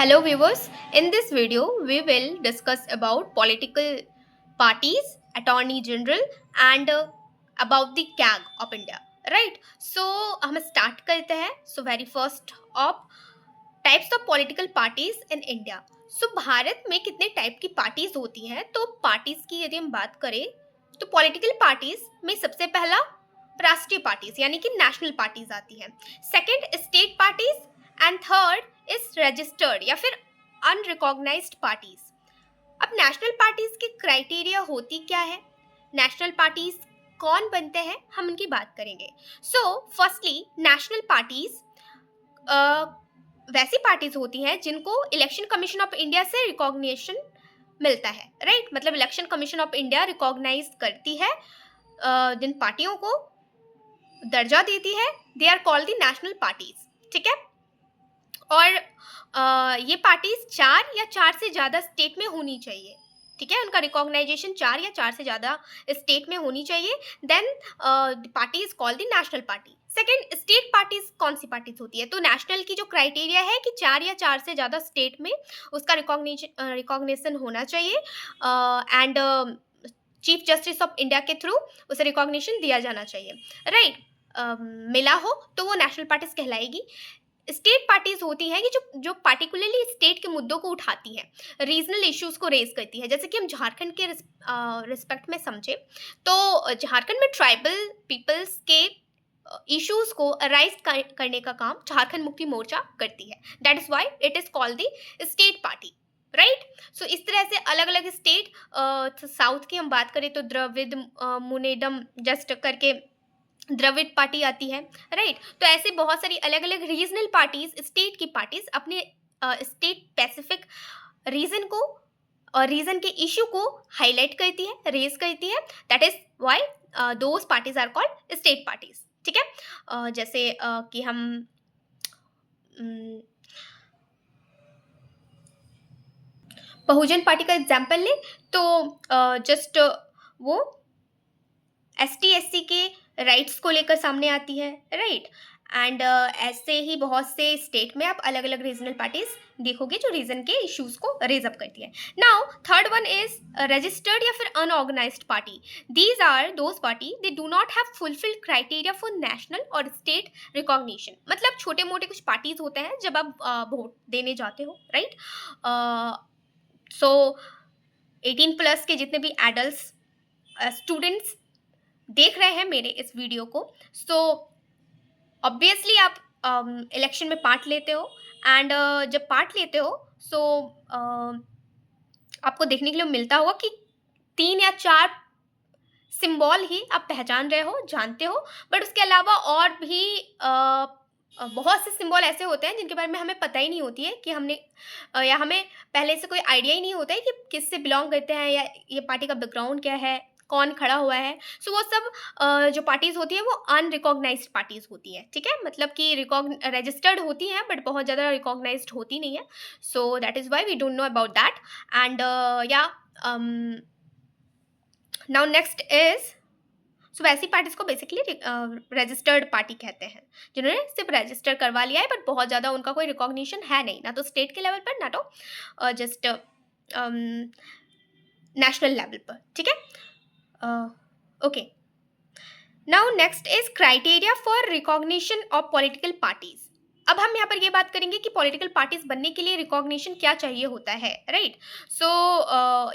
Hello viewers, in this video we will discuss about political parties, Attorney General and about the CAG of India. Right? So हम start करते हैं. So very first of types of political parties in India. So भारत में कितने type की parties होती हैं? तो पार्टीज की यदि हम बात करें तो पॉलिटिकल पार्टीज में सबसे पहला राष्ट्रीय पार्टीज यानी कि नेशनल पार्टीज आती हैं. Second state parties and third is registered या फिर अनरिकॉग्नाइज्ड पार्टीज. अब नेशनल पार्टीज की क्राइटेरिया होती क्या है, नेशनल पार्टीज कौन बनते हैं, हम उनकी बात करेंगे. सो फर्स्टली नेशनल पार्टीज वैसी पार्टीज होती हैं जिनको इलेक्शन कमीशन ऑफ इंडिया से रिकॉग्निशन मिलता है. राइट मतलब election commission of India recognize करती है, जिन पार्टियों को दर्जा देती है, they are called the national parties. ठीक है, और ये पार्टीज 4 या 4 से ज़्यादा स्टेट में होनी चाहिए. ठीक है, उनका रिकॉग्नाइजेशन 4 या 4 से ज़्यादा स्टेट में होनी चाहिए. Then party is called the national party. Second, state parties कौन सी पार्टीज होती है? तो नेशनल की जो क्राइटेरिया है कि 4 या 4 से ज़्यादा स्टेट में उसका रिकॉग्निशन होना चाहिए and chief justice of India के थ्रू उसे रिकॉग्निशन दिया जाना चाहिए. राइट मिला हो तो वो नेशनल पार्टीज कहलाएगी. स्टेट पार्टीज होती हैं कि जो पार्टिकुलरली स्टेट के मुद्दों को उठाती हैं, रीजनल इश्यूज को रेज करती है. जैसे कि हम झारखंड के रिस्पेक्ट में समझे तो झारखंड में ट्राइबल पीपल्स के इश्यूज को अराइज करने का काम झारखंड मुक्ति मोर्चा करती है. That is why it is called the state party. Right so इस तरह से अलग अलग स्टेट, साउथ की हम बात करें तो द्रविड़ मुनेडम जस्ट करके द्रविड़ पार्टी आती है. राइट तो ऐसे बहुत सारी अलग अलग रीजनल पार्टीज, स्टेट की पार्टीज अपने स्टेट स्पेसिफिक रीजन को और रीजन के इशू को हाईलाइट करती है, रेज करती है. That is why those parties are called state parties. ठीक है, जैसे कि हम बहुजन पार्टी का एग्जाम्पल ले तो जस्ट वो ST SC के राइट्स को लेकर सामने आती है. राइट एंड ऐसे ही बहुत से स्टेट में आप अलग अलग रीजनल पार्टीज देखोगे जो रीजन के इश्यूज को रेज अप करती है. Now third one is registered या फिर unorganized party. These are those party they do not have fulfilled criteria for national और स्टेट रिकॉग्निशन. मतलब छोटे मोटे कुछ पार्टीज होते हैं जब आप वोट देने जाते हो. राइट सो 18+ के जितने भी एडल्ट स्टूडेंट्स देख रहे हैं मेरे इस वीडियो को, सो ऑब्वियसली आप इलेक्शन में पार्ट लेते हो एंड जब पार्ट लेते हो सो आपको देखने के लिए मिलता होगा कि 3 या 4 सिंबल ही आप पहचान रहे हो, जानते हो. बट उसके अलावा और भी बहुत से सिंबल ऐसे होते हैं जिनके बारे में हमें पता ही नहीं होती है कि हमने या हमें पहले से कोई आइडिया ही नहीं होता है कि किससे बिलोंग करते हैं या ये पार्टी का बैकग्राउंड क्या है, कौन खड़ा हुआ है. सो वो सब जो पार्टीज होती हैं वो अनरिकॉग्नाइज्ड पार्टीज होती हैं. ठीक है, मतलब कि रजिस्टर्ड होती हैं बट बहुत ज़्यादा रिकॉग्नाइज्ड होती नहीं है. So that is why we don't know about that. And या नाउ नेक्स्ट इज, सो वैसी पार्टीज को बेसिकली रजिस्टर्ड पार्टी कहते हैं जिन्होंने सिर्फ रजिस्टर करवा लिया है बट बहुत ज़्यादा उनका कोई रिकॉग्निशन है नहीं, ना तो स्टेट के लेवल पर ना तो जस्ट नेशनल लेवल पर. ठीक है, okay. Now next is criteria for recognition of political parties. अब हम यहाँ पर ये बात करेंगे कि पॉलिटिकल पार्टीज बनने के लिए रिकॉग्निशन क्या चाहिए होता है. राइट सो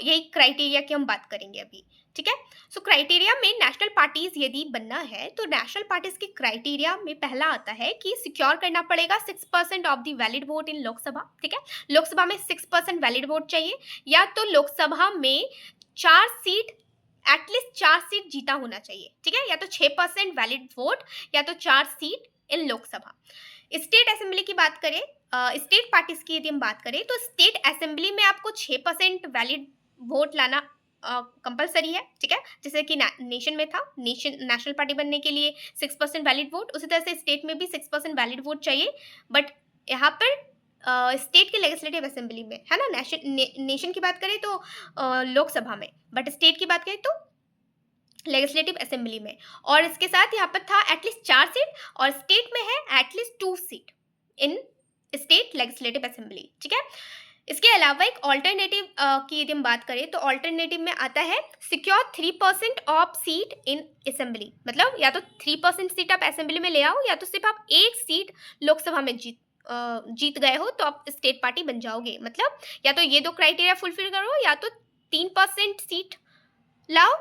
यही क्राइटेरिया की हम बात करेंगे अभी. ठीक है, सो क्राइटेरिया में नेशनल पार्टीज यदि बनना है तो नेशनल पार्टीज के क्राइटेरिया में पहला आता है कि सिक्योर करना पड़ेगा 6% of the valid vote in Lok Sabha. ठीक है, लोकसभा में 6% वैलिड वोट चाहिए, या तो लोकसभा में 4 सीट एटलीस्ट 4 सीट जीता होना चाहिए. ठीक है, या तो 6% वैलिड वोट या तो 4 सीट इन लोकसभा. स्टेट असेंबली की बात करें, स्टेट पार्टीज की यदि हम बात करें तो स्टेट असेंबली में आपको 6% वैलिड वोट लाना कंपलसरी है. ठीक है, जैसे कि नेशन में था, नेशनल पार्टी बनने के लिए 6% वैलिड वोट, उसी तरह से स्टेट में भी 6% वैलिड वोट चाहिए. बट यहाँ पर स्टेट के लेजिस्लेटिव असेंबली में है ना, नेशन की बात करें तो लोकसभा में, बट स्टेट की बात करें तो लेजिस्लेटिव असेंबली में. और इसके साथ यहाँ पर था एटलीस्ट 4 सीट और स्टेट में है एटलीस्ट 2 सीट इन स्टेट लेजिस्लेटिव असेंबली, ठीक है। इसके अलावा एक ऑल्टरनेटिव की यदि हम बात करें तो ऑल्टरनेटिव में आता है secure 3% of seat in assembly, मतलब या तो 3% सीट आप असेंबली में ले आओ, या तो सिर्फ आप एक सीट लोकसभा में जीत गए हो तो आप स्टेट पार्टी बन जाओगे। मतलब या तो ये दो क्राइटेरिया फुलफिल करो, या तो 3% सीट लाओ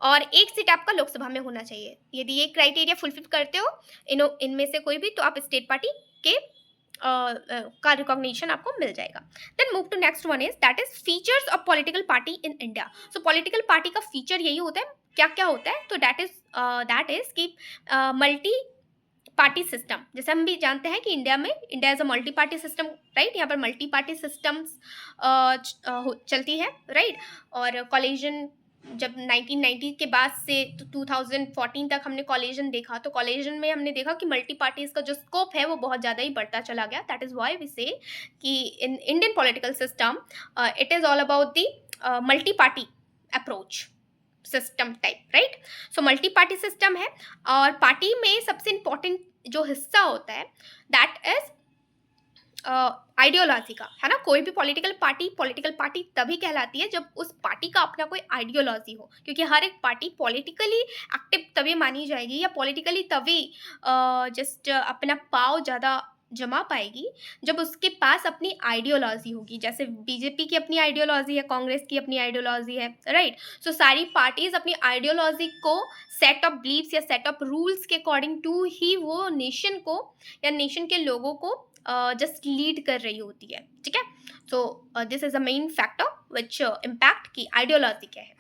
और एक सीट आपका लोकसभा में होना चाहिए। यदि ये क्राइटेरिया फुलफिल करते हो इनमें से कोई भी, तो आप स्टेट पार्टी के का रिकॉग्निशन आपको मिल जाएगा। Then move to next one is that is features of political party in India. So political party का फीचर यही होता है, क्या क्या होता है, तो दैट इज कि मल्टी पार्टी सिस्टम। जैसे हम भी जानते हैं कि India is a multi party system, right. यहाँ पर मल्टी पार्टी सिस्टम्स चलती है, राइट। और कॉलेजन जब 1990 के बाद से 2014 तक हमने कॉलेजन देखा, तो कॉलेजन में हमने देखा कि मल्टी पार्टीज का जो स्कोप है वो बहुत ज़्यादा ही बढ़ता चला गया। दैट इज़ वाई वी से कि in Indian political system it is all about the multi party approach system type, right. So multi party system है, और पार्टी में सबसे इम्पोर्टेंट जो हिस्सा होता है दैट इज आइडियोलॉजी का, है ना। कोई भी पॉलिटिकल पार्टी तभी कहलाती है जब उस पार्टी का अपना कोई आइडियोलॉजी हो, क्योंकि हर एक पार्टी पॉलिटिकली एक्टिव तभी मानी जाएगी या पॉलिटिकली तभी जस्ट अपना पाव ज़्यादा जमा पाएगी जब उसके पास अपनी आइडियोलॉजी होगी। जैसे बीजेपी की अपनी आइडियोलॉजी है, कांग्रेस की अपनी आइडियोलॉजी है, राइट। सो सारी पार्टीज अपनी आइडियोलॉजी को सेट ऑफ बिलीव्स या सेट ऑफ रूल्स के अकॉर्डिंग टू ही वो नेशन को या नेशन के लोगों को जस्ट लीड कर रही होती है, ठीक है। So this is a main factor which impact की आइडियोलॉजी क्या है।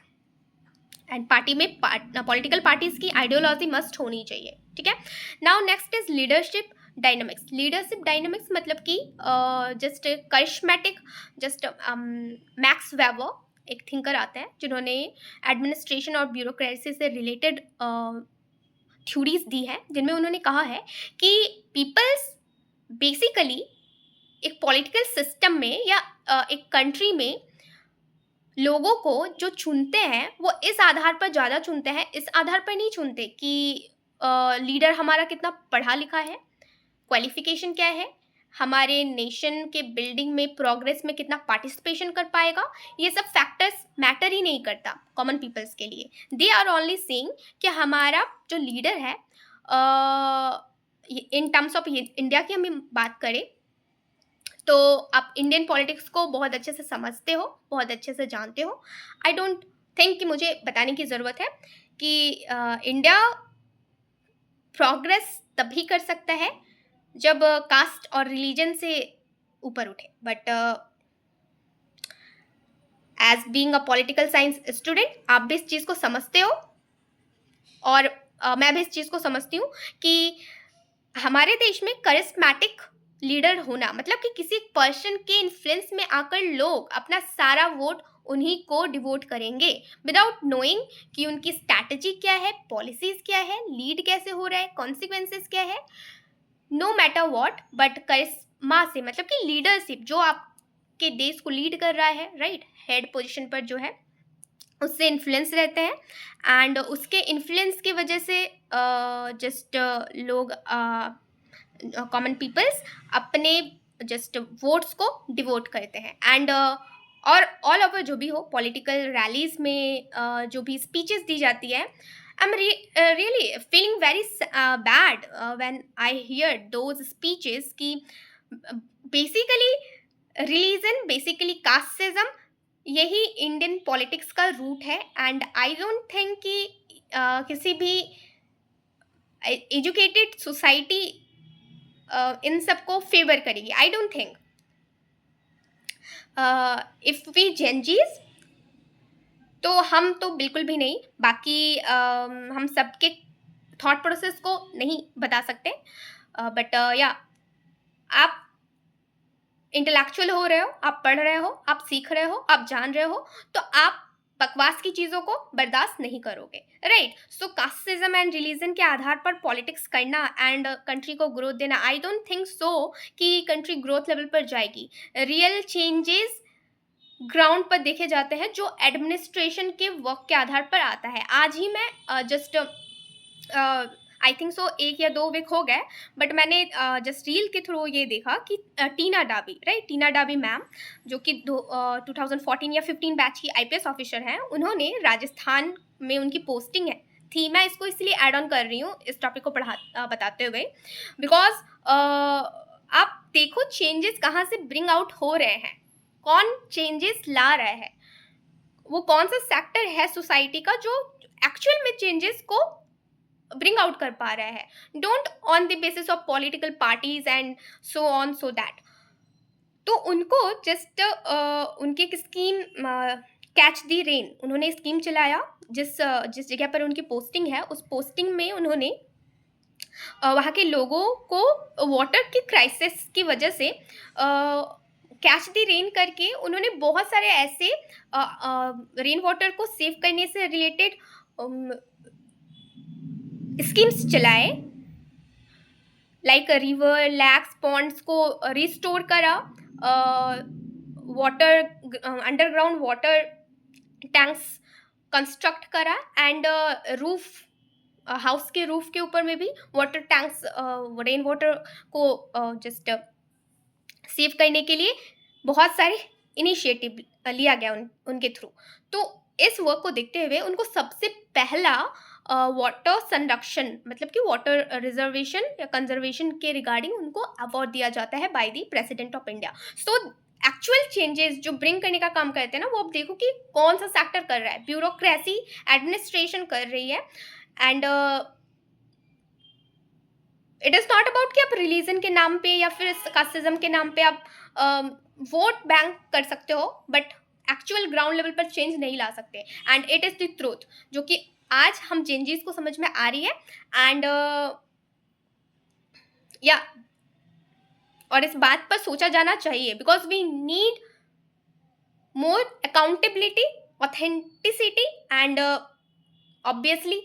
एंड पार्टी में पॉलिटिकल पार्टीज की आइडियोलॉजी मस्ट होनी चाहिए, ठीक है। Now next is leadership dynamics. Leadership dynamics मतलब कि just charismatic, just max weber एक थिंकर आते हैं जिन्होंने एडमिनिस्ट्रेशन और ब्यूरोक्रेसी से रिलेटेड थ्योरीज दी है, जिनमें उन्होंने कहा है कि पीपल्स बेसिकली एक पॉलिटिकल सिस्टम में या एक कंट्री में लोगों को जो चुनते हैं वो इस आधार पर ज़्यादा चुनते हैं, इस आधार पर नहीं चुनते कि लीडर हमारा कितना पढ़ा लिखा है, क्वालिफिकेशन क्या है, हमारे नेशन के बिल्डिंग में प्रोग्रेस में कितना पार्टिसिपेशन कर पाएगा। ये सब फैक्टर्स मैटर ही नहीं करता कॉमन पीपल्स के लिए। दे आर ओनली सेइंग कि हमारा जो लीडर है, इन टर्म्स ऑफ इंडिया की हम बात करें तो आप इंडियन पॉलिटिक्स को बहुत अच्छे से समझते हो, बहुत अच्छे से जानते हो। आई डोंट थिंक कि मुझे बताने की ज़रूरत है कि इंडिया प्रोग्रेस तभी कर सकता है जब कास्ट और रिलीजन से ऊपर उठे। But as being a political science student आप भी इस चीज़ को समझते हो, और मैं भी इस चीज़ को समझती हूँ कि हमारे देश में करिस्मेटिक लीडर होना मतलब कि किसी पर्सन के इन्फ्लुएंस में आकर लोग अपना सारा वोट उन्हीं को डिवोट करेंगे विदाउट नोइंग कि उनकी स्ट्रैटेजी क्या है, पॉलिसीज क्या है, लीड कैसे हो रहा है, कॉन्सिक्वेंसेस क्या है, नो मैटर व्हाट। बट करिश्मा से मतलब कि लीडरशिप जो आपके देश को लीड कर रहा है, राइट, हेड पोजीशन पर जो है उससे इन्फ्लुएंस रहते हैं। एंड उसके इन्फ्लुएंस की वजह से जस्ट लोग कॉमन पीपल्स अपने जस्ट वोट्स को डिवोट करते हैं। एंड और ऑल ओवर जो भी हो पॉलिटिकल रैलीज में जो भी स्पीचेस दी जाती है, I am really feeling very bad when I hear those speeches कि बेसिकली रिलीजन, बेसिकली कास्टिज्म यही इंडियन पॉलिटिक्स का रूट है। एंड आई डोंट थिंक कि किसी भी एजुकेटेड सोसाइटी इन सबको फेवर करेगी। I don't think if we Gen Zs तो हम तो बिल्कुल भी नहीं, बाकी हम सबके थॉट प्रोसेस को नहीं बता सकते। बट या आप इंटेलेक्चुअल हो रहे हो, आप पढ़ रहे हो, आप सीख रहे हो, आप जान रहे हो, तो आप बकवास की चीज़ों को बर्दाश्त नहीं करोगे, right. So casteism and religion के आधार पर पॉलिटिक्स करना एंड कंट्री को ग्रोथ देना, आई डोंट थिंक सो कि कंट्री ग्रोथ लेवल पर जाएगी। रियल चेंजेस ग्राउंड पर देखे जाते हैं जो एडमिनिस्ट्रेशन के वर्क के आधार पर आता है। आज ही मैं जस्ट आई थिंक सो 1 या 2 वीक हो गए, बट मैंने जस्ट रील के थ्रू ये देखा कि टीना डाबी, राइट, टीना डाबी मैम, जो कि 2014 या 15 बैच की आईपीएस ऑफिसर हैं, उन्होंने राजस्थान में उनकी पोस्टिंग है थी। मैं इसको इसलिए ऐड ऑन कर रही हूँ इस टॉपिक को बताते हुए, बिकॉज आप देखो चेंजेस कहाँ से ब्रिंग आउट हो रहे हैं, कौन चेंजेस ला रहा है, वो कौन सा सेक्टर है सोसाइटी का जो एक्चुअल में चेंजेस को ब्रिंग आउट कर पा रहा है, don't on the basis of political parties and so on so that. तो उनको जस्ट उनकी एक स्कीम कैच दी रेन, उन्होंने स्कीम चलाया, जिस जगह पर उनकी पोस्टिंग है उस पोस्टिंग में उन्होंने वहाँ के लोगों को वाटर की क्राइसिस की वजह से कैच दी रेन करके उन्होंने बहुत सारे ऐसे रेन वाटर को सेव करने से रिलेटेड स्कीम्स चलाए, लाइक रिवर, लैक्स, पॉन्ड्स को रिस्टोर करा, water underground water tanks construct करा, एंड रूफ, हाउस के रूफ के ऊपर में भी वाटर टैंक्स, रेन वाटर को जस्ट सेव करने के लिए बहुत सारे इनिशिएटिव लिया गया उनके थ्रू। तो इस वर्क को देखते हुए उनको सबसे पहला वाटर संरक्षण, मतलब कि वाटर रिजर्वेशन या कंजर्वेशन के रिगार्डिंग उनको अवार्ड दिया जाता है by the president of India. So actual changes जो ब्रिंग करने का काम करते हैं ना, वो अब देखो कि कौन सा सेक्टर कर रहा है, ब्यूरोक्रेसी, एडमिनिस्ट्रेशन कर रही है, and it is not about कि आप रिलीजन के नाम पे या फिर कास्टिज्म के नाम पे आप वोट बैंक कर सकते हो, बट एक्चुअल ग्राउंड लेवल पर चेंज नहीं ला सकते, and it is the truth जो कि आज हम चेंजेस को समझ में आ रही है। एंड या और इस बात पर सोचा जाना चाहिए, because we need more accountability, authenticity, and obviously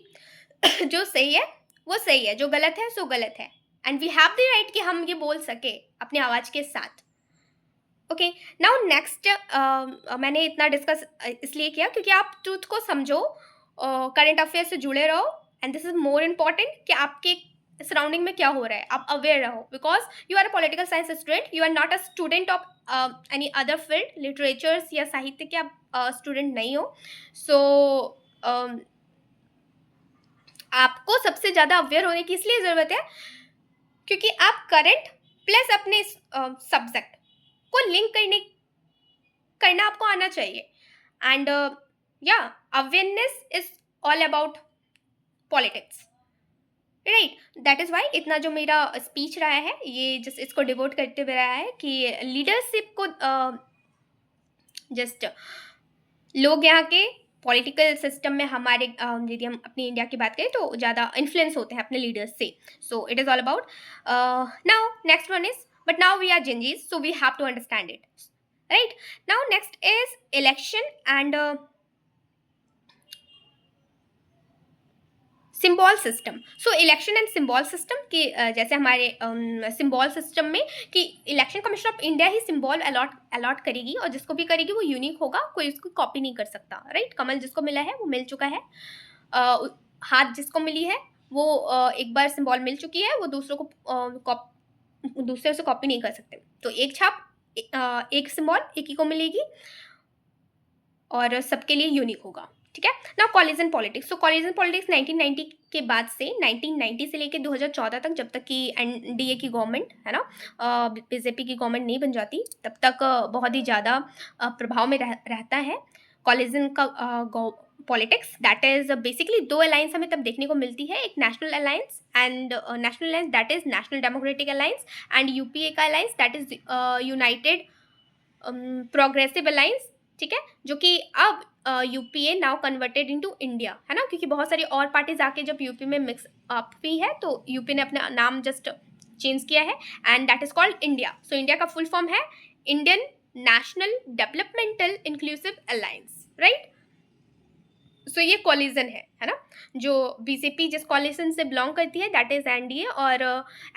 जो सही है वो सही है, जो गलत है सो गलत है, and we have the right कि हम ये बोल सके अपनी आवाज़ के साथ। ओके, नाउ नेक्स्ट, मैंने इतना डिस्कस इसलिए किया क्योंकि आप ट्रूथ को समझो, करंट अफेयर से जुड़े रहो, and this is more important कि आपके सराउंडिंग में क्या हो रहा है, आप अवेयर रहो, because you are a political science student, you are not a student of any other field, literatures या साहित्य के आप स्टूडेंट नहीं हो। सो आपको सबसे ज़्यादा अवेयर होने की इसलिए ज़रूरत है क्योंकि आप करंट प्लस अपने सब्जेक्ट को लिंक करना आपको आना चाहिए, एंड या awareness is all about politics, right. That is why इतना जो मेरा स्पीच रहा है ये जस्ट इसको डिवोट करते हुए रहा है कि लीडरशिप को जस्ट लोग यहाँ के पॉलिटिकल सिस्टम में हमारे यदि हम अपनी इंडिया की बात करें तो ज़्यादा इन्फ्लुएंस होते हैं अपने लीडर्स से। So it is all about now next one is, but now we are Gen-Zs, so we have to understand it, right? Now next is election and symbol system. So election and symbol system के जैसे हमारे symbol system में कि election commission of India ही symbol allot करेगी, और जिसको भी करेगी वो यूनिक होगा, कोई उसको कॉपी नहीं कर सकता, राइट। कमल जिसको मिला है वो मिल चुका है, हाथ जिसको मिली है वो एक बार सिम्बॉल मिल चुकी है, वो दूसरे से कॉपी नहीं कर सकते। तो एक छाप, एक सिम्बॉल एक ही को मिलेगी और सबके लिए यूनिक होगा, ठीक है ना। कॉलिजन पॉलिटिक्स, सो कॉलिजन पॉलिटिक्स 1990 के बाद से 1990 से लेकर 2014 तक, जब तक कि एनडीए की गवर्नमेंट है ना, बीजेपी की गवर्नमेंट नहीं बन जाती, तब तक बहुत ही ज़्यादा प्रभाव में रहता है कॉलिजन का पॉलिटिक्स। दैट इज बेसिकली दो अलायंस हमें तब देखने को मिलती है, एक national alliance and national alliance that is national democratic alliance, and UPA का alliance that is united progressive alliance, ठीक है, जो कि अब UPA now converted into India, है ना, क्योंकि बहुत सारी और पार्टीज आके जब यूपी में मिक्स अप हुई है तो यूपी ने अपना नाम जस्ट चेंज किया है, and that is called India. So India का फुल फॉर्म है Indian National Developmental Inclusive Alliance, right. So ये कॉलिजन है ना, जो बीजेपी जिस कॉलिजन से बिलोंग करती है दैट इज एनडीए, और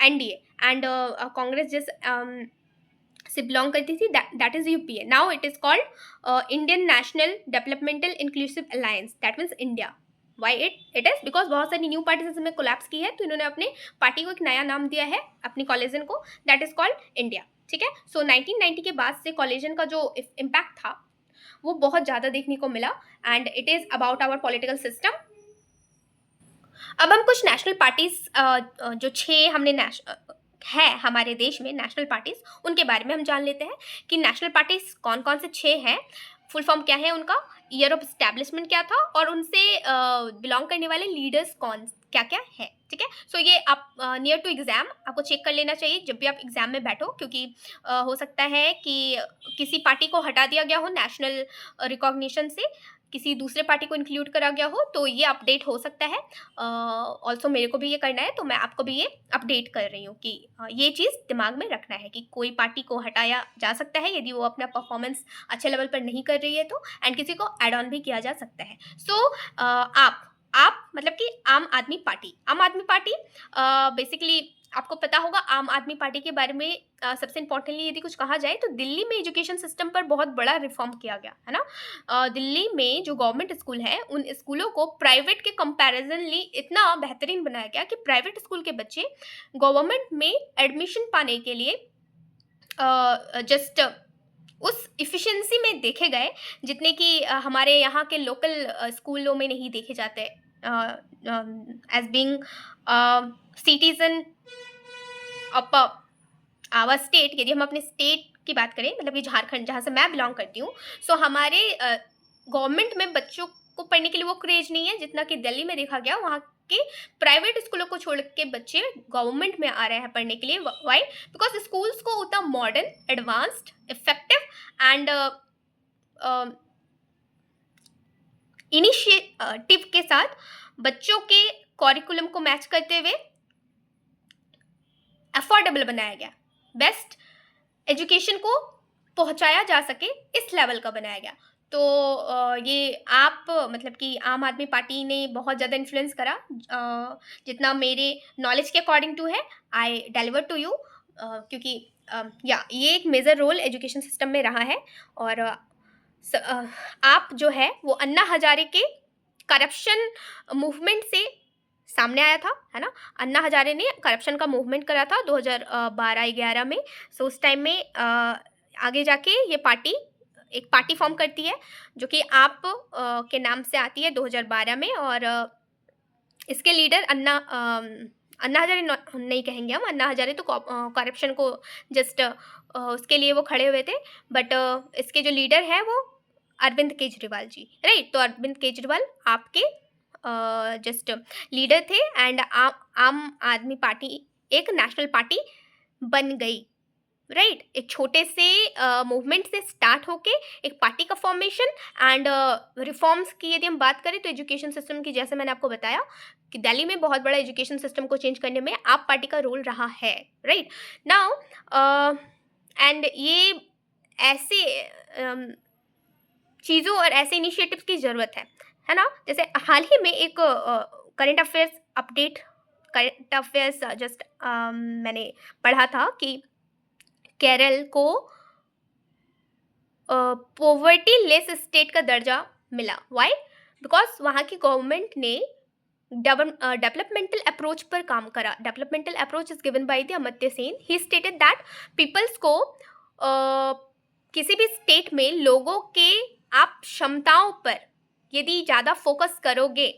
एनडीए एंड कांग्रेस जिस से बिलोंग करती थी that is UPA. Now it is called Indian National Developmental Inclusive alliance, that means India, why it is because बहुत सारी न्यू पार्टीज इसमें कोलैप्स की है, तो इन्होंने अपने पार्टी को एक नया नाम दिया है अपनी कॉलेजन को, दैट इज़ कॉल्ड इंडिया। ठीक है, सो 1990 के बाद से कॉलेजन का जो इम्पैक्ट था वो बहुत ज़्यादा देखने को मिला, and it is about our political system. अब हम कुछ नेशनल पार्टीज जो 6 हमने है हमारे देश में नेशनल पार्टीज, उनके बारे में हम जान लेते हैं कि नेशनल पार्टीज कौन कौन से 6 हैं, फुल फॉर्म क्या है उनका, ईयर ऑफ एस्टैब्लिशमेंट क्या था, और उनसे बिलोंग करने वाले लीडर्स कौन क्या क्या है। ठीक है, सो ये आप नियर टू एग्जाम आपको चेक कर लेना चाहिए जब भी आप एग्जाम में बैठो, क्योंकि हो सकता है कि किसी पार्टी को हटा दिया गया हो नेशनल रिकॉग्निशन से, किसी दूसरे पार्टी को इंक्लूड करा गया हो, तो ये अपडेट हो सकता है। ऑल्सो मेरे को भी ये करना है, तो मैं आपको भी ये अपडेट कर रही हूँ कि ये चीज़ दिमाग में रखना है कि कोई पार्टी को हटाया जा सकता है यदि वो अपना परफॉर्मेंस अच्छे लेवल पर नहीं कर रही है तो, एंड किसी को एड ऑन भी किया जा सकता है। सो आप मतलब कि आम आदमी पार्टी बेसिकली आपको पता होगा आम आदमी पार्टी के बारे में। सबसे इम्पोर्टेंटली यदि कुछ कहा जाए तो दिल्ली में एजुकेशन सिस्टम पर बहुत बड़ा रिफॉर्म किया गया है ना। दिल्ली में जो गवर्नमेंट स्कूल है उन स्कूलों को प्राइवेट के कंपैरिजनली इतना बेहतरीन बनाया गया कि प्राइवेट स्कूल के बच्चे गवर्नमेंट में एडमिशन पाने के लिए जस्ट उस इफ़िशिएंसी में देखे गए जितने कि हमारे यहाँ के लोकल स्कूलों में नहीं देखे जाते। As being citizen of our state, यदि हम अपने स्टेट की बात करें, मतलब कि झारखंड जहाँ से मैं बिलोंग करती हूँ, सो हमारे गवर्नमेंट में बच्चों को पढ़ने के लिए वो क्रेज नहीं है जितना कि दिल्ली में देखा गया। वहाँ के प्राइवेट स्कूलों को छोड़ के बच्चे गवर्नमेंट में आ रहे हैं पढ़ने के लिए। वाई? बिकॉज स्कूल्स को उतना modern, advanced, effective and initiative के साथ बच्चों के करिकुलम को मैच करते हुए अफोर्डेबल बनाया गया, बेस्ट एजुकेशन को पहुंचाया जा सके इस लेवल का बनाया गया। तो ये आप मतलब कि आम आदमी पार्टी ने बहुत ज़्यादा इन्फ्लुएंस करा, जितना मेरे नॉलेज के अकॉर्डिंग टू है आई डिलीवर टू यू, क्योंकि या ये एक मेजर रोल एजुकेशन सिस्टम में रहा है। और आप जो है वो अन्ना हजारे के करप्शन मूवमेंट से सामने आया था, है ना। अन्ना हजारे ने करप्शन का मूवमेंट करा था 2012-11 में। सो उस टाइम में आगे जाके ये पार्टी एक पार्टी फॉर्म करती है जो कि आप के नाम से आती है 2012 में, और इसके लीडर अन्ना हजारे नहीं कहेंगे हम, अन्ना हजारे तो करप्शन को जस्ट उसके लिए वो खड़े हुए थे, बट इसके जो लीडर है वो अरविंद केजरीवाल जी, राइट। तो अरविंद केजरीवाल आपके जस्ट लीडर थे, एंड आम आदमी पार्टी एक नेशनल पार्टी बन गई, राइट। एक छोटे से मूवमेंट से स्टार्ट होके एक पार्टी का फॉर्मेशन एंड रिफॉर्म्स की यदि हम बात करें तो एजुकेशन सिस्टम की, जैसे मैंने आपको बताया कि दिल्ली में बहुत बड़ा एजुकेशन सिस्टम को चेंज करने में आप पार्टी का रोल रहा है, राइट नाउ। एंड ये ऐसे चीज़ों और ऐसे इनिशिएटिव्स की ज़रूरत है ना। जैसे हाल ही में एक करंट अफेयर्स जस्ट मैंने पढ़ा था कि केरल को पॉवर्टी लेस स्टेट का दर्जा मिला। वाई? बिकॉज वहाँ की गवर्नमेंट ने डेवलपमेंटल अप्रोच पर काम करा। Developmental approach is given by the Amartya Sen. He stated that peoples को किसी भी स्टेट में लोगों के आप क्षमताओं पर यदि ज़्यादा फोकस करोगे,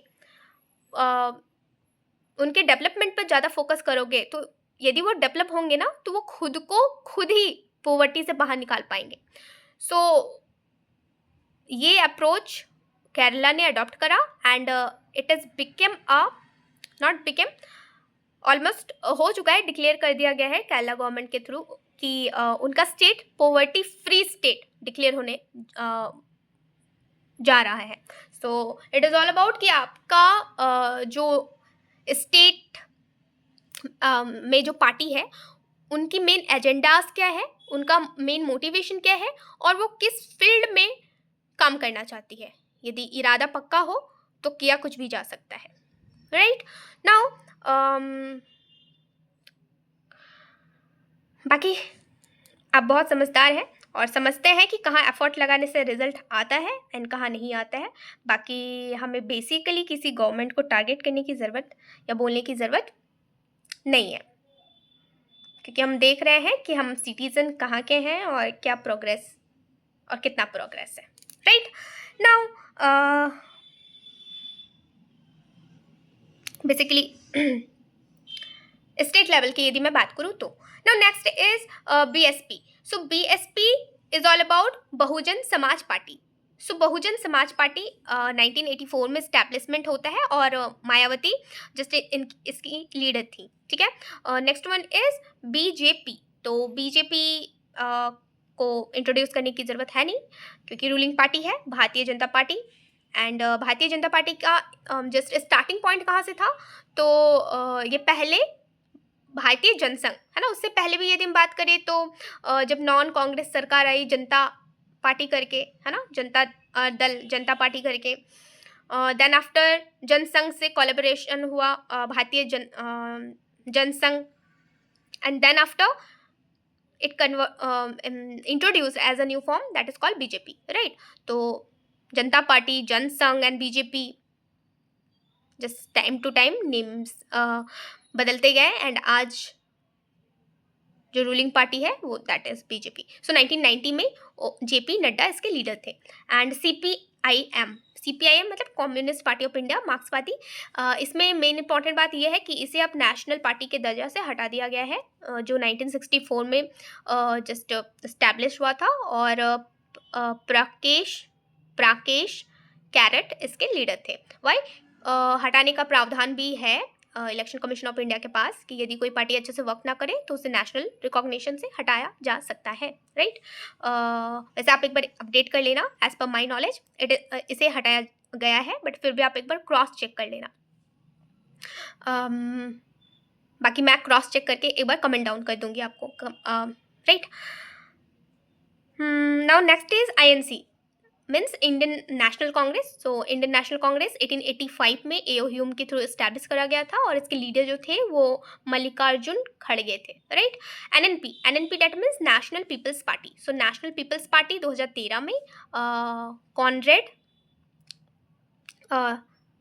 उनके डेवलपमेंट पर ज़्यादा फोकस करोगे, तो यदि वो डेवलप होंगे ना तो वो खुद को खुद ही पॉवर्टी से बाहर निकाल पाएंगे। सो ये अप्रोच केरला ने अडॉप्ट करा एंड इट इज़ ऑलमोस्ट हो चुका है, डिक्लेयर कर दिया गया है केरला गवर्नमेंट के थ्रू कि उनका state poverty free state declare होने जा रहा है। सो इट इज़ ऑल अबाउट कि आपका जो स्टेट में जो पार्टी है उनकी मेन एजेंडाज क्या है, उनका मेन मोटिवेशन क्या है, और वो किस फील्ड में काम करना चाहती है। यदि इरादा पक्का हो तो किया कुछ भी जा सकता है, राइट नाउ। बाकी आप बहुत समझदार हैं और समझते हैं कि कहाँ एफर्ट लगाने से रिजल्ट आता है एंड कहाँ नहीं आता है। बाकी हमें बेसिकली किसी गवर्नमेंट को टारगेट करने की ज़रूरत या बोलने की ज़रूरत नहीं है, क्योंकि हम देख रहे हैं कि हम सिटीज़न कहाँ के हैं और क्या प्रोग्रेस और कितना प्रोग्रेस है, right. Now basically state level की यदि मैं बात करूँ तो now next is BSP. So BSP is all about Bahujan Samaj Party. So Bahujan Samaj party 1984 में स्टैब्लिशमेंट होता है और मायावती जस्ट इसकी लीडर थी, ठीक है। Next one is BJP. तो बीजेपी को इंट्रोड्यूस करने की ज़रूरत है नहीं, क्योंकि रूलिंग पार्टी है Bharatiya Janata party. And Bharatiya Janata party का जस्ट स्टार्टिंग पॉइंट कहाँ से था, तो ये पहले भारतीय जनसंघ है ना, उससे पहले भी यदि हम बात करें तो जब नॉन कांग्रेस सरकार आई जनता पार्टी करके, है ना, जनता दल जनता पार्टी करके, देन आफ्टर जनसंघ से कोलैबोरेशन हुआ Bharatiya Jana Sangh, and then after it introduced as a new form that is called BJP, right? तो Janata party, Jana Sangh and BJP just time to time names बदलते गए एंड आज जो रूलिंग पार्टी है वो दैट इज बीजेपी। सो 1990 में जेपी नड्डा इसके लीडर थे। एंड सीपीआईएम मतलब कम्युनिस्ट पार्टी ऑफ इंडिया, मार्क्सवादी। इसमें मेन इंपॉर्टेंट बात यह है कि इसे अब नेशनल पार्टी के दर्जा से हटा दिया गया है, जो 1964 में जस्ट इस्टेब्लिश हुआ था। और प्राकेश कैरट इसके लीडर थे। वाई हटाने का प्रावधान भी है इलेक्शन कमीशन ऑफ इंडिया के पास कि यदि कोई पार्टी अच्छे से वर्क ना करे तो उसे नेशनल रिकॉग्निशन से हटाया जा सकता है, राइट। वैसे आप एक बार अपडेट कर लेना, एज पर माई नॉलेज इसे हटाया गया है, बट फिर भी आप एक बार क्रॉस चेक कर लेना। बाकी मैं क्रॉस चेक करके एक बार कमेंट डाउन कर दूंगी आपको, right. Now next is INC means Indian national Congress. So Indian national Congress 1885 में एओ ह्यूम के थ्रू इस्टेब्लिश करा गया था और इसके लीडर जो थे वो मल्लिकार्जुन खड़गे थे, right. NNP that means national peoples party. So national peoples party 2013 में कॉनरेड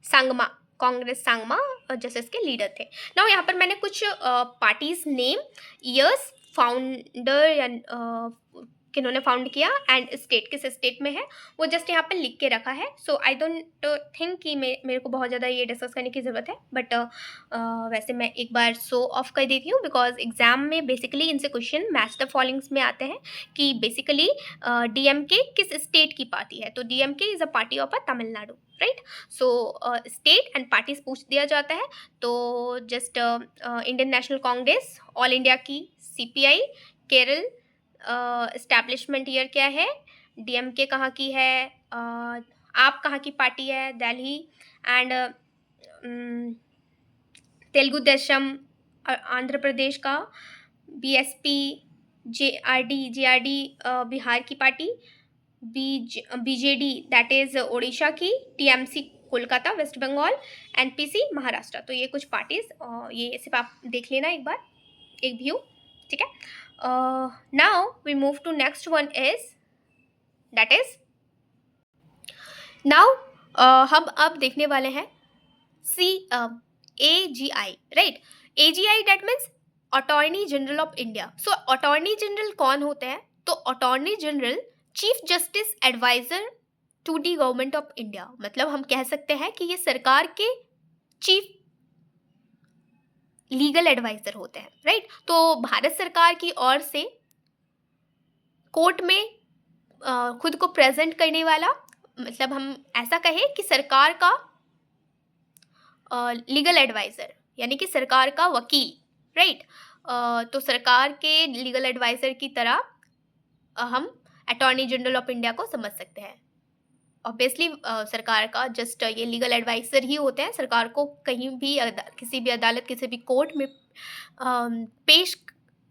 सांगमा, कांग्रेस सांगमा जैसे इसके लीडर थे। नाउ यहाँ पर मैंने कुछ पार्टीज नेम, ईयर्स, फाउंडर या किन्होंने फाउंड किया एंड स्टेट किस स्टेट में है वो जस्ट यहाँ पे लिख के रखा है। सो आई डोंट थिंक कि मेरे को बहुत ज़्यादा ये डिस्कस करने की ज़रूरत है, बट वैसे मैं एक बार शो ऑफ कर देती हूँ, बिकॉज एग्जाम में बेसिकली इनसे क्वेश्चन मैच द फॉलोइंग्स में आते हैं कि बेसिकली डीएमके किस स्टेट की पार्टी है। तो DMK is a party of a Tamil Nadu, right. So state and parties पूछ दिया जाता है, तो just Indian national Congress, all India की सीपीआई, केरल, इस्टेब्लिशमेंट ईयर क्या है, डीएमके कहाँ की है, आप कहाँ की पार्टी है, दिल्ली, एंड तेलुगु देशम आंध्र प्रदेश का, बीएसपी, जेआरडी बिहार की party, BJD that is Odisha की, TMC Kolkata West Bengal, NPC Maharashtra. तो ये कुछ पार्टीज, ये सिर्फ आप देख लेना एक बार, एक व्यू, ठीक है। Now we move to next one is that is now हम अब देखने वाले हैं AGI, right. AGI that means attorney general of India. So attorney general कौन होते हैं, तो attorney general chief justice adviser to the government of India. मतलब हम कह सकते हैं कि ये सरकार के चीफ लीगल एडवाइजर होते हैं, राइट। तो भारत सरकार की ओर से कोर्ट में खुद को प्रेजेंट करने वाला, मतलब हम ऐसा कहें कि सरकार का लीगल एडवाइजर यानी कि सरकार का वकील, राइट। तो सरकार के लीगल एडवाइजर की तरह हम अटॉर्नी जनरल ऑफ इंडिया को समझ सकते हैं। ऑब्वियसली सरकार का जस्ट ये लीगल एडवाइजर ही होते हैं। सरकार को कहीं भी किसी भी अदालत, किसी भी कोर्ट में पेश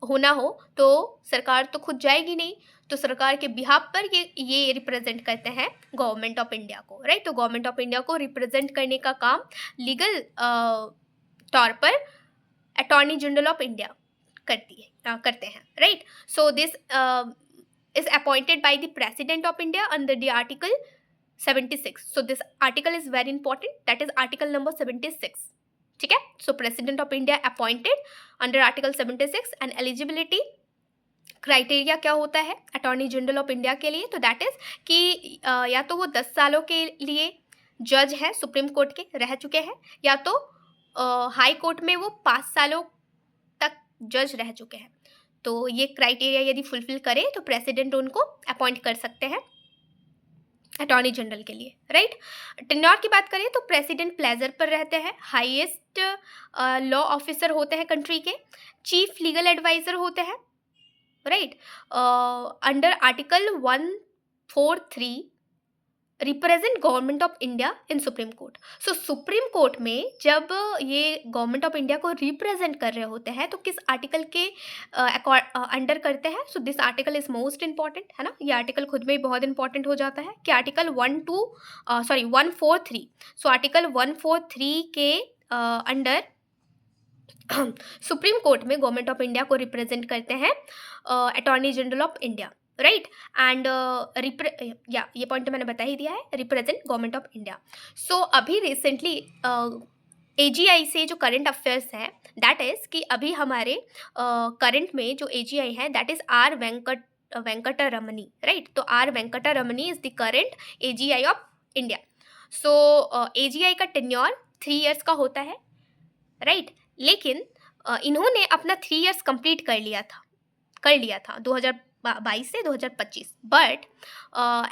होना हो तो सरकार तो खुद जाएगी नहीं, तो सरकार के बिहाफ पर ये रिप्रेजेंट करते हैं गवर्नमेंट ऑफ इंडिया को, राइट। तो गवर्नमेंट ऑफ इंडिया को रिप्रेजेंट करने का काम लीगल तौर पर अटॉर्नी जनरल ऑफ इंडिया करते हैं, right. So this is appointed by the President of India under the Article 76. So this article is very important, that is article number 76. ठीक है, so President of India appointed under Article 76 and eligibility criteria क्या होता है attorney general of India के लिए, तो that is कि या तो वो 10 सालों के लिए जज है सुप्रीम कोर्ट के रह चुके हैं, या तो हाई कोर्ट में वो 5 सालों तक जज रह चुके हैं। तो ये क्राइटेरिया यदि फुलफिल करे तो प्रेसिडेंट उनको अपॉइंट कर सकते हैं अटॉर्नी जनरल के लिए, राइट। टेन्योर की बात करें तो प्रेसिडेंट प्लेजर पर रहते हैं, हाईएस्ट लॉ ऑफिसर होते हैं कंट्री के, चीफ लीगल एडवाइजर होते हैं, right. Under article 143 represent Government of India in supreme court. So supreme Court में जब ये गवर्नमेंट ऑफ इंडिया को रिप्रेजेंट कर रहे होते हैं तो किस आर्टिकल के अंडर करते हैं? So this article is most important, है ना। ये आर्टिकल खुद में ही बहुत इंपॉर्टेंट हो जाता है कि आर्टिकल 143। सो आर्टिकल 143 के अंडर सुप्रीम कोर्ट में गवर्नमेंट ऑफ इंडिया को रिप्रेजेंट करते हैं Attorney general of India, right. And ये पॉइंट तो मैंने बता ही दिया है, represent Government of India. So अभी रिसेंटली AGI से जो करंट अफेयर्स है दैट इज़ कि अभी हमारे करंट में जो AGI है that is R Venkataramani, right. तो R Venkataramani is the current AGI of India. So AGI का टेन्योर 3 इयर्स का होता है, राइट। लेकिन इन्होंने अपना 3 इयर्स कंप्लीट कर लिया था 2022 से 2025, but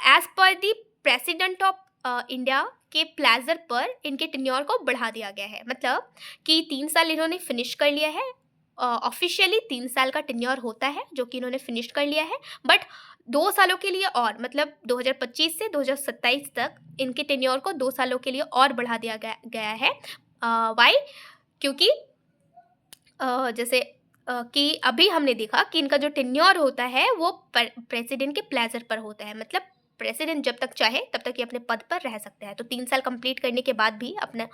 as per the president of India के प्लेजर पर इनके टेन्योर को बढ़ा दिया गया है। मतलब कि 3 साल इन्होंने फिनिश कर लिया है, ऑफिशियली 3 साल का टेन्योर होता है जो कि इन्होंने फिनिश कर लिया है, बट 2 सालों के लिए और, मतलब 2025 से 2027 तक इनके टेन्योर को 2 सालों के लिए और बढ़ा दिया गया है। वाई? क्योंकि जैसे कि अभी हमने देखा कि इनका जो टेन्योर होता है वो प्रेसिडेंट के प्लेजर पर होता है, मतलब प्रेसिडेंट जब तक चाहे तब तक ये अपने पद पर रह सकते हैं। तो 3 साल कंप्लीट करने के बाद भी अपना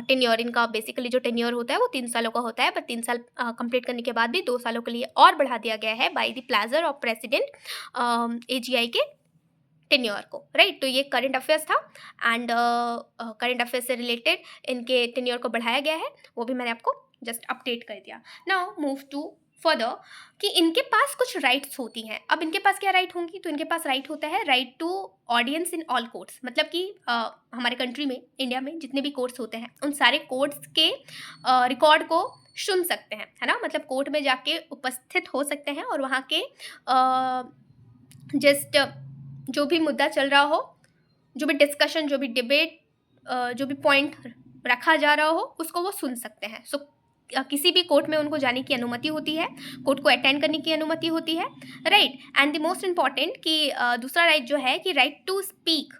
टेन्योर, इनका बेसिकली जो टेन्योर होता है वो 3 सालों का होता है, पर 3 साल कंप्लीट करने के बाद भी 2 सालों के लिए और बढ़ा दिया गया है by the pleasure of president AGI के टेन्योर को, राइट। तो ये करंट अफेयर्स था एंड करंट अफेयर्स से रिलेटेड इनके टेन्योर को बढ़ाया गया है, वो भी मैंने आपको जस्ट अपडेट कर दिया। नाउ मूव टू फर्दर कि इनके पास कुछ राइट्स होती हैं। अब इनके पास क्या राइट होंगी? तो इनके पास राइट होता है right to audience in all courts, मतलब कि हमारे कंट्री में, इंडिया में जितने भी कोर्ट्स होते हैं उन सारे कोर्ट्स के रिकॉर्ड को सुन सकते हैं, है ना। मतलब कोर्ट में जाके उपस्थित हो सकते हैं और वहाँ के जस्ट जो भी मुद्दा चल रहा हो, जो भी डिस्कशन, जो भी डिबेट, जो भी पॉइंट रखा जा रहा हो उसको वो सुन सकते हैं। सो किसी भी कोर्ट में उनको जाने की अनुमति होती है, कोर्ट को अटेंड करने की अनुमति होती है, right. And the most important कि दूसरा राइट जो है कि right to speak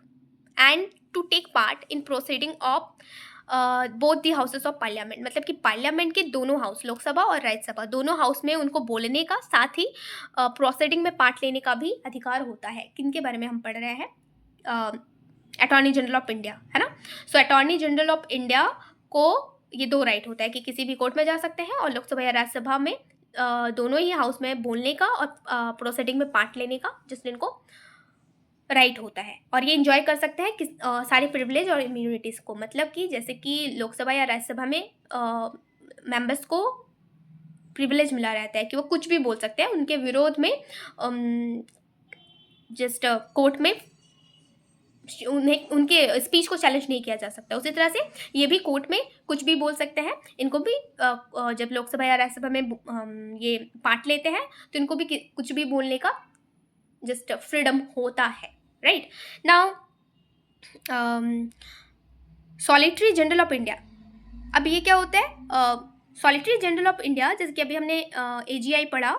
and to take part in proceeding of both the houses of parliament, मतलब कि पार्लियामेंट के दोनों हाउस, लोकसभा और राज्यसभा, दोनों हाउस में उनको बोलने का, साथ ही प्रोसीडिंग में पार्ट लेने का भी अधिकार होता है। किनके बारे में हम पढ़ रहे हैं? अटॉर्नी जनरल ऑफ इंडिया, है ना। सो अटॉर्नी जनरल ऑफ इंडिया को ये 2 राइट होता है कि किसी भी कोर्ट में जा सकते हैं और लोकसभा या राज्यसभा में दोनों ही हाउस में बोलने का और प्रोसीडिंग में पार्ट लेने का जिसने इनको राइट होता है। और ये इंजॉय कर सकते हैं सारे प्रिविलेज और इम्यूनिटीज़ को, मतलब कि जैसे कि लोकसभा या राज्यसभा में मेंबर्स को प्रिविलेज मिला रहता है कि वो कुछ भी बोल सकते हैं, उनके विरोध में जस्ट कोर्ट में उन्हें, उनके स्पीच को चैलेंज नहीं किया जा सकता। उसी तरह से ये भी कोर्ट में कुछ भी बोल सकते हैं। इनको भी जब लोकसभा या राज्यसभा में ये पार्ट लेते हैं तो इनको भी कुछ भी बोलने का जस्ट फ्रीडम होता है, right. Now solitary general of India, अब ये क्या होता है? सॉलिटरी जनरल ऑफ इंडिया, जैसे कि अभी हमने AGI पढ़ा,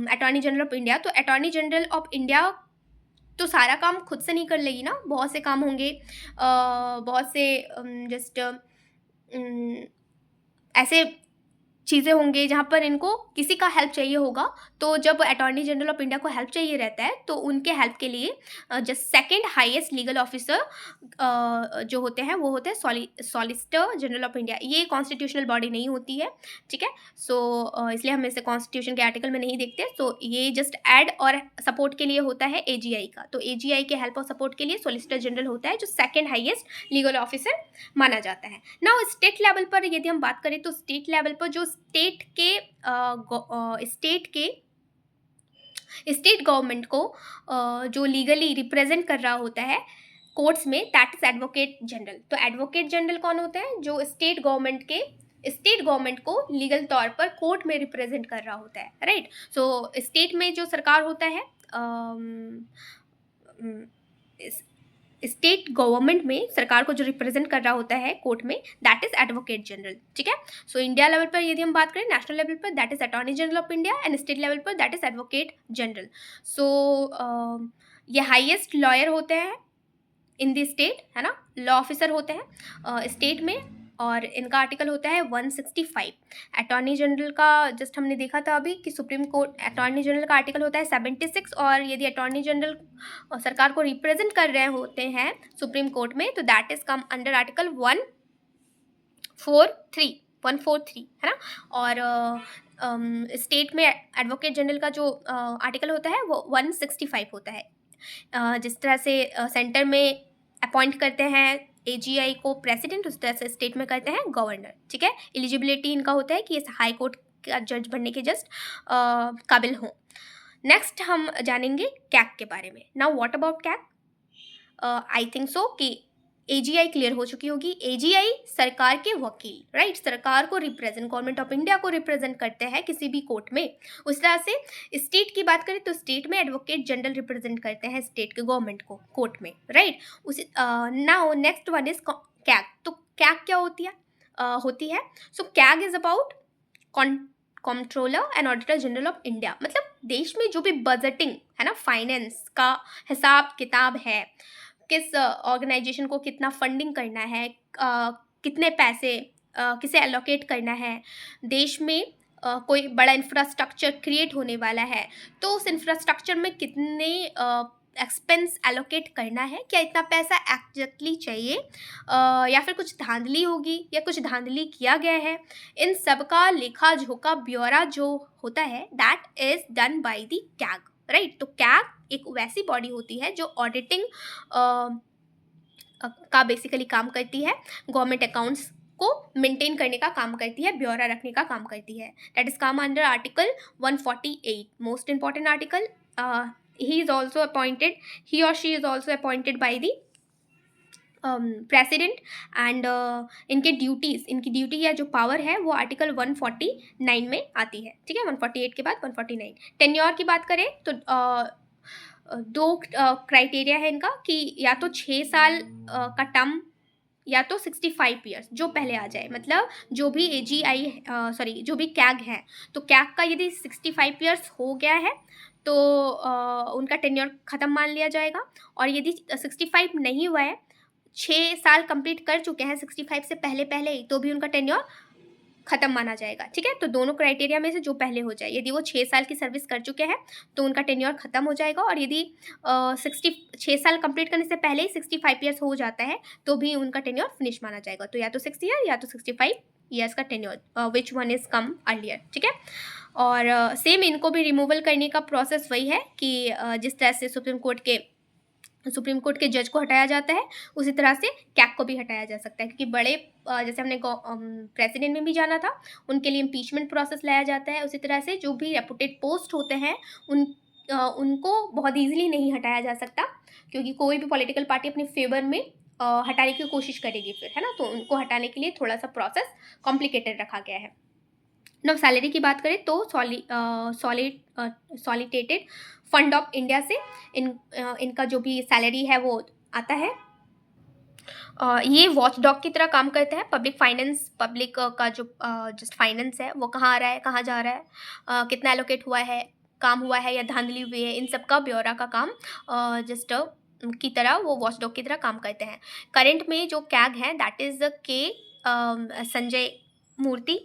अटॉर्नी जनरल ऑफ इंडिया, तो अटॉर्नी जनरल ऑफ इंडिया तो सारा काम खुद से नहीं कर लेगी ना, बहुत से काम होंगे, बहुत से जस्ट ऐसे चीज़ें होंगे जहाँ पर इनको किसी का हेल्प चाहिए होगा, तो जब अटॉर्नी जनरल ऑफ इंडिया को हेल्प चाहिए रहता है तो उनके हेल्प के लिए just second highest legal officer जो होते हैं वो होते हैं सॉलिसिटर जनरल ऑफ इंडिया। ये कॉन्स्टिट्यूशनल बॉडी नहीं होती है, ठीक है। सो इसलिए हम इसे कॉन्स्टिट्यूशन के आर्टिकल में नहीं देखते। सो ये जस्ट ऐड और सपोर्ट के लिए होता है एजीआई का। तो एजीआई के हेल्प और सपोर्ट के लिए सॉलिसिटर जनरल होता है जो सेकंड हाईएस्ट लीगल ऑफिसर माना जाता है। नाउ स्टेट लेवल पर यदि हम बात करें तो स्टेट लेवल पर जो स्टेट गवर्नमेंट को जो लीगली रिप्रेजेंट कर रहा होता है कोर्ट्स में, दैट इज एडवोकेट जनरल। तो एडवोकेट जनरल कौन होता है? जो स्टेट गवर्नमेंट को लीगल तौर पर कोर्ट में रिप्रेजेंट कर रहा होता है, राइट। सो स्टेट में जो सरकार होता है, स्टेट गवर्नमेंट में सरकार को जो रिप्रेजेंट कर रहा होता है कोर्ट में, दैट इज एडवोकेट जनरल, ठीक है। सो इंडिया लेवल पर यदि हम बात करें, नेशनल लेवल पर that is attorney general of India, and state level पर दैट इज एडवोकेट जनरल। सो ये हाईएस्ट लॉयर होते हैं इन द स्टेट, है ना, लॉ ऑफिसर होते हैं स्टेट में, और इनका आर्टिकल होता है 165। अटॉर्नी जनरल का जस्ट हमने देखा था अभी कि सुप्रीम कोर्ट अटॉर्नी जनरल का आर्टिकल होता है 76, और यदि अटॉर्नी जनरल सरकार को रिप्रेजेंट कर रहे होते हैं सुप्रीम कोर्ट में तो that is come under article 143, है ना। और स्टेट में एडवोकेट जनरल का जो आर्टिकल होता है वो 165 होता है। जिस तरह से सेंटर में अपॉइंट करते हैं एजीआई को प्रेसिडेंट, उस तरह से स्टेट में करते हैं गवर्नर, ठीक है। एलिजिबिलिटी इनका होता है कि इस हाई कोर्ट का जज बनने के जस्ट काबिल हों। नेक्स्ट हम जानेंगे कैग के बारे में। Now what about CAG? I think so कि एजीआई क्लियर हो चुकी होगी। एजीआई सरकार के वकील, राइट, सरकार को रिप्रेजेंट, गवर्नमेंट ऑफ इंडिया को रिप्रेजेंट करते हैं किसी भी कोर्ट में। उस तरह से स्टेट की बात करें तो स्टेट में एडवोकेट जनरल रिप्रेजेंट करते हैं स्टेट के गवर्नमेंट को कोर्ट में, राइट। उस now next one is CAG. तो कैग क्या होती है? So CAG is about Controller and Auditor General of India. मतलब देश में जो भी बजटिंग है ना, फाइनेंस का हिसाब किताब है, किस ऑर्गेनाइजेशन को कितना फंडिंग करना है, कितने पैसे किसे एलोकेट करना है, देश में कोई बड़ा इंफ्रास्ट्रक्चर क्रिएट होने वाला है तो उस इंफ्रास्ट्रक्चर में कितने एक्सपेंस एलोकेट करना है, क्या इतना पैसा एग्जैक्टली चाहिए, या फिर कुछ धांधली होगी या कुछ धांधली किया गया है, इन सब का लेखा जोखा ब्यौरा जो होता है that is done by the CAG, right. तो कैग एक वैसी बॉडी होती है जो ऑडिटिंग का बेसिकली काम करती है, गवर्नमेंट अकाउंट्स को मेंटेन करने का काम करती है, ब्यौरा रखने का काम करती है। That is come under article 148, most important article. he or she is also appointed by the president, and इनकी ड्यूटी या जो पावर है वो आर्टिकल 149 में आती है, ठीक है। 148 के बाद 149। टेन्योर की बात करें तो दो क्राइटेरिया है इनका कि या तो 6 साल का टर्म या तो 65 ईयर्स, जो पहले आ जाए। मतलब जो भी जो भी कैग है तो कैग का यदि 65 ईयर्स हो गया है तो उनका टेन्योर ख़त्म मान लिया जाएगा, और यदि 65 नहीं हुआ है, 6 साल कंप्लीट कर चुके हैं 65 से पहले ही, तो भी उनका टेन्योर ख़त्म माना जाएगा, ठीक है। तो दोनों क्राइटेरिया में से जो पहले हो जाए, यदि वो 6 साल की सर्विस कर चुके हैं तो उनका टेन्योर ख़त्म हो जाएगा, और यदि 6 साल कंप्लीट करने से पहले ही 65 ईयर्स हो जाता है तो भी उनका टेन्योर फिनिश माना जाएगा। तो या तो 6 ईयर या तो 65 ईयर्स का tenure, which one is come earlier, ठीक है। और सेम इनको भी रिमूवल करने का प्रोसेस वही है कि जिस तरह से सुप्रीम कोर्ट के जज को हटाया जाता है उसी तरह से कैग को भी हटाया जा सकता है, क्योंकि बड़े जैसे हमने प्रेसिडेंट में भी जाना था, उनके लिए इम्पीचमेंट प्रोसेस लाया जाता है। उसी तरह से जो भी रेपुटेड पोस्ट होते हैं उनको बहुत ईजिली नहीं हटाया जा सकता, क्योंकि कोई भी पॉलिटिकल पार्टी अपने फेवर में हटाने की कोशिश करेगी फिर, है ना। तो उनको हटाने के लिए थोड़ा सा प्रोसेस कॉम्प्लिकेटेड रखा गया है। ना सैलरी की बात करें तो सॉलिटेटेड फंड ऑफ इंडिया से इनका जो भी सैलरी है वो आता है। ये वॉच डॉग की तरह काम करता है। पब्लिक का जो जस्ट फाइनेंस है वो कहाँ आ रहा है, कहाँ जा रहा है, कितना एलोकेट हुआ है, काम हुआ है या धांधली हुई है, इन सब का ब्यौरा का काम जस्ट की तरह वो वॉच डॉग की तरह काम करते हैं। करंट में जो कैग हैं दैट इज़ के संजय मूर्ति,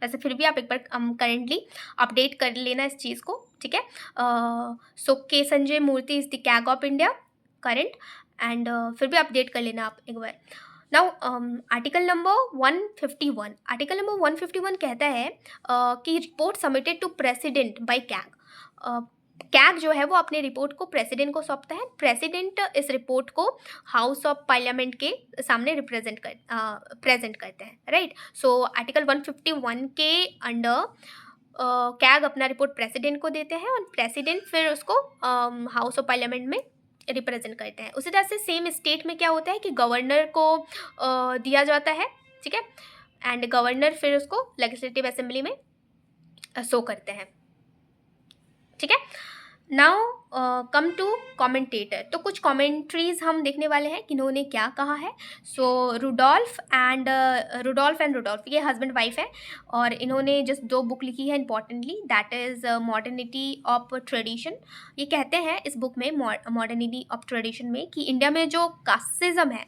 वैसे फिर भी आप एक बार करेंटली अपडेट कर लेना इस चीज़ को, ठीक है। So K Sanjay Murthy is the CAG of India current, and फिर भी अपडेट कर लेना आप एक बार। Now article number 151, article number 151 कहता है कि report submitted to president by CAG, CAG जो है वो अपने रिपोर्ट को प्रेसिडेंट को सौंपता है, प्रेसिडेंट इस रिपोर्ट को हाउस ऑफ पार्लियामेंट के सामने प्रेजेंट करते हैं, राइट। सो आर्टिकल 151 के अंडर कैग अपना रिपोर्ट प्रेसिडेंट को देते हैं और प्रेसिडेंट फिर उसको हाउस ऑफ पार्लियामेंट में रिप्रेजेंट करते हैं। उसी तरह से सेम स्टेट में क्या होता है कि गवर्नर को दिया जाता है, ठीक है, एंड गवर्नर फिर उसको लेजिस्लेटिव असेंबली में शो करते हैं, ठीक है। नाउ कम टू कमेंटेटर, तो कुछ कमेंट्रीज हम देखने वाले हैं कि इन्होंने क्या कहा है। सो रुडोल्फ एंड रुडोल्फ ये हस्बैंड वाइफ है और इन्होंने जस्ट 2 बुक लिखी है importantly, that is modernity of tradition. ये कहते हैं इस बुक में, मॉडर्निटी ऑफ ट्रेडिशन में, कि इंडिया में जो कास्टिज्म है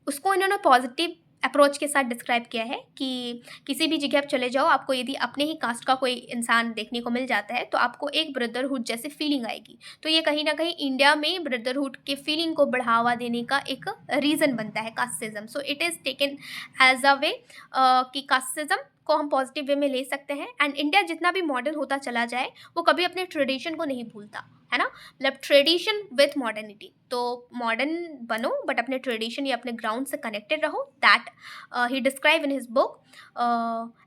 उसको इन्होंने पॉजिटिव अप्रोच के साथ डिस्क्राइब किया है कि किसी भी जगह आप चले जाओ, आपको यदि अपने ही कास्ट का कोई इंसान देखने को मिल जाता है तो आपको एक ब्रदरहुड जैसी फीलिंग आएगी। तो ये कहीं ना कहीं इंडिया में ब्रदरहुड के फीलिंग को बढ़ावा देने का एक रीज़न बनता है casteism. So it is taken as a way कि कास्टिज्म को हम पॉजिटिव वे में ले सकते हैं। एंड इंडिया जितना भी मॉडर्न होता चला जाए वो कभी अपने ट्रेडिशन को नहीं भूलता, है ना, मतलब ट्रेडिशन विथ मॉडर्निटी। तो मॉडर्न बनो बट अपने ट्रेडिशन या अपने ग्राउंड से कनेक्टेड रहो, that he describe in his book.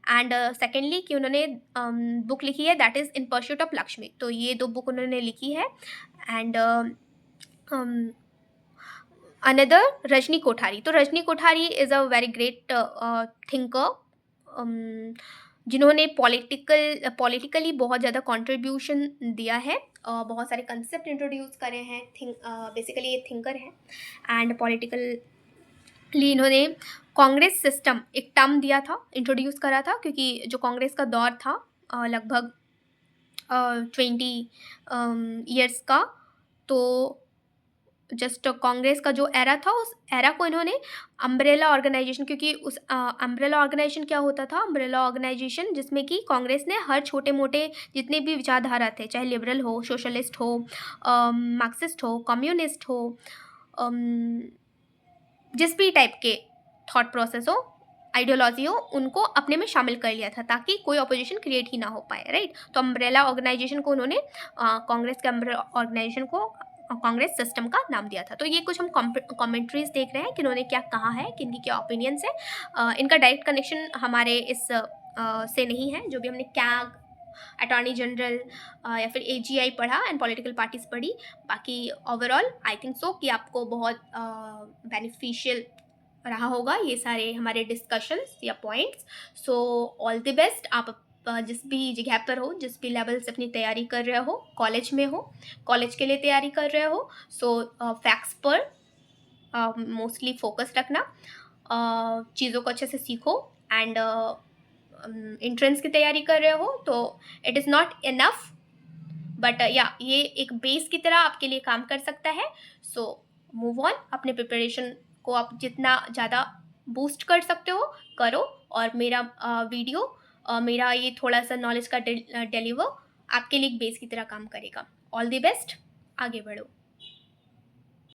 And secondly कि उन्होंने बुक लिखी है that is in pursuit of Lakshmi. तो ये 2 बुक उन्होंने लिखी है। एंड अनदर रजनी कोठारी, तो Rajni Kothari is a very great thinker जिन्होंने पॉलिटिकली बहुत ज़्यादा कंट्रीब्यूशन दिया है, बहुत सारे कंसेप्ट इंट्रोड्यूस करे हैं, बेसिकली ये थिंकर है। एंड पॉलिटिकली इन्होंने कांग्रेस सिस्टम एक टर्म दिया था, इंट्रोड्यूस करा था, क्योंकि जो कांग्रेस का दौर था लगभग 20 ईयर्स का, तो जस्ट कांग्रेस का जो एरा था उस एरा को इन्होंने अम्ब्रेला ऑर्गेनाइजेशन, क्योंकि उस अम्ब्रेला ऑर्गेनाइजेशन क्या होता था, अम्ब्रेला ऑर्गेनाइजेशन जिसमें कि कांग्रेस ने हर छोटे मोटे जितने भी विचारधारा थे, चाहे लिबरल हो, सोशलिस्ट हो, मार्क्सिस्ट हो, कम्युनिस्ट हो, जिस भी टाइप के थॉट प्रोसेस हो, आइडियोलॉजी हो, उनको अपने में शामिल कर लिया था ताकि कोई ऑपोजिशन क्रिएट ही ना हो पाए, राइट। तो अम्ब्रेला ऑर्गेनाइजेशन को उन्होंने कांग्रेस के अम्ब्रेला ऑर्गेनाइजेशन को कांग्रेस सिस्टम का नाम दिया था। तो ये कुछ हम कमेंट्रीज देख रहे हैं कि उन्होंने क्या कहा है, कि इनकी क्या ओपिनियंस है। इनका डायरेक्ट कनेक्शन हमारे इस से नहीं है, जो भी हमने कैग, अटॉर्नी जनरल या फिर AGI पढ़ा एंड पॉलिटिकल पार्टीज पढ़ी। बाकी ओवरऑल आई थिंक सो कि आपको बहुत बेनिफिशियल रहा होगा ये सारे हमारे डिस्कशंस या points. So all the best. आप जिस भी जगह पर हो, जिस भी लेवल से अपनी तैयारी कर रहे हो, कॉलेज में हो, कॉलेज के लिए तैयारी कर रहे हो, सो फैक्ट्स पर मोस्टली फोकस रखना, चीज़ों को अच्छे से सीखो। एंड एंट्रेंस की तैयारी कर रहे हो तो it is not enough, but या ये एक बेस की तरह आपके लिए काम कर सकता है। सो मूव ऑन, अपने प्रिपरेशन को आप जितना ज़्यादा बूस्ट कर सकते हो करो, और मेरा वीडियो, मेरा ये थोड़ा सा नॉलेज का डिलीवर आपके लिए एक बेस की तरह काम करेगा। ऑल द बेस्ट, आगे बढ़ो।